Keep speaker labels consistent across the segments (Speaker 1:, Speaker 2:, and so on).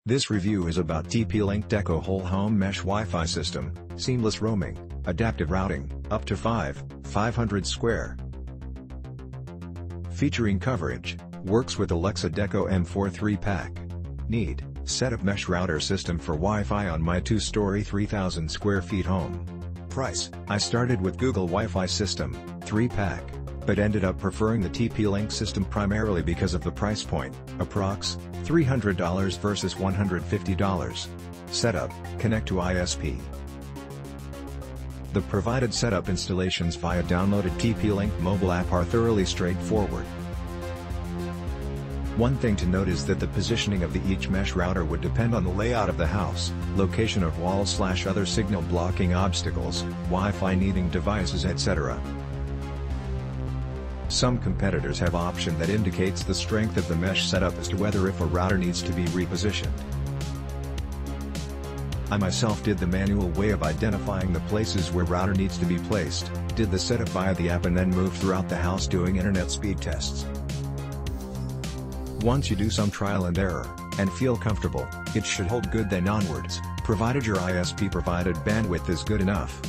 Speaker 1: This review is about TP-Link Deco Whole Home Mesh Wi-Fi System, seamless roaming, adaptive routing, up to 500 square. Featuring coverage, works with Alexa Deco M4 3-pack. Need, setup mesh router system for Wi-Fi on my 2-story 3,000 square feet home. Price, I started with Google Wi-Fi System, 3-pack, but ended up preferring the TP-Link system primarily because of the price point, approx. $300 versus $150. Setup, connect to ISP. The provided setup installations via downloaded TP-Link mobile app are thoroughly straightforward. One thing to note is that the positioning of each mesh router would depend on the layout of the house, location of walls/other signal blocking obstacles, Wi-Fi needing devices, etc. Some competitors have option that indicates the strength of the mesh setup as to whether if a router needs to be repositioned. I myself did the manual way of identifying the places where router needs to be placed, did the setup via the app and then moved throughout the house doing internet speed tests. Once you do some trial and error, and feel comfortable, it should hold good then onwards, provided your ISP provided bandwidth is good enough.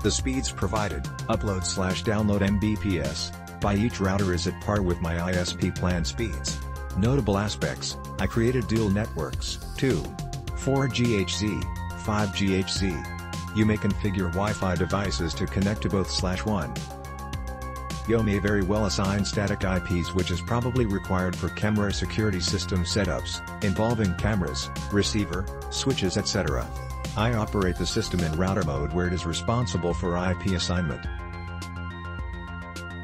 Speaker 1: The speeds provided, upload/download Mbps, by each router is at par with my ISP plan speeds. Notable aspects, I created dual networks, 2, 4 GHz, 5 GHz. You may configure Wi-Fi devices to connect to both/1. You may very well assign static IPs, which is probably required for camera security system setups, involving cameras, receiver, switches, etc. I operate the system in router mode where it is responsible for IP assignment.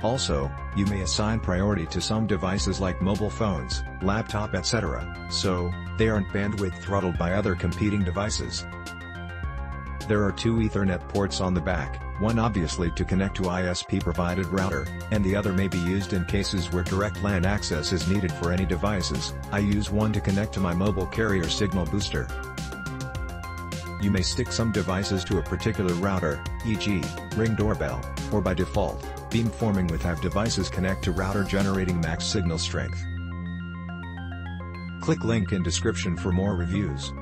Speaker 1: Also, you may assign priority to some devices like mobile phones, laptop, etc., so they aren't bandwidth throttled by other competing devices. There are 2 Ethernet ports on the back, one obviously to connect to ISP provided router, and the other may be used in cases where direct LAN access is needed for any devices. I use one to connect to my mobile carrier signal booster. You may stick some devices to a particular router, e.g., Ring doorbell, or by default, beamforming with have devices connect to router generating max signal strength. Click link in description for more reviews.